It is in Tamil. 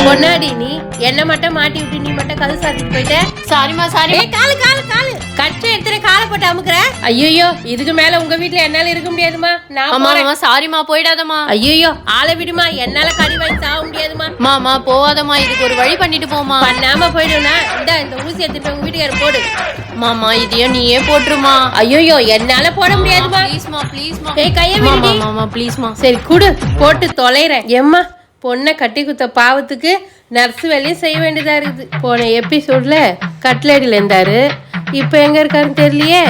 பொன்னாடி நீ என்ன மட்டும் மாட்டி விட்டு நீ மட்டும் கதை சாத்திட்டு போயிட்ட. சாரிமா சாரி. காலு காலு காலு கட்சி எடுத்துற காலை போட்டு அமுக்குற. ஐயோ இதுக்கு மேல உங்க வீட்டுல என்னால இருக்க முடியாதுமா. நான் சாரிமா போயிடாதமா. ஐயோ ஆளை விடுமா, என்னால கறி வாங்கி சாக முடியாதுமா. மாமா போவாதமா, இதுக்கு ஒரு வழி பண்ணிட்டு போமா. பண்ணாம போயிடுனா இந்த ஊசி எடுத்துட்டு உங்க வீட்டுக்காரர் போடு. மாமா இதையும் நீயே போட்டுருமா. ஐயோ என்னால போட முடியாதுமா. ப்ளீஸ்மா ப்ளீஸ்மா. கைய விடுடி. மாமா ப்ளீஸ்மா. சரி குடு போட்டு தொலைறேன். எம்மா பொண்ணை கட்டி குத்த பாவத்துக்கு நர்ஸ் வேலையும் செய்ய வேண்டியதா இருக்குது. போன எபிசோட்ல கட்லேடியில் இருந்தாரு, இப்போ எங்க இருக்காருன்னு தெரியலையே.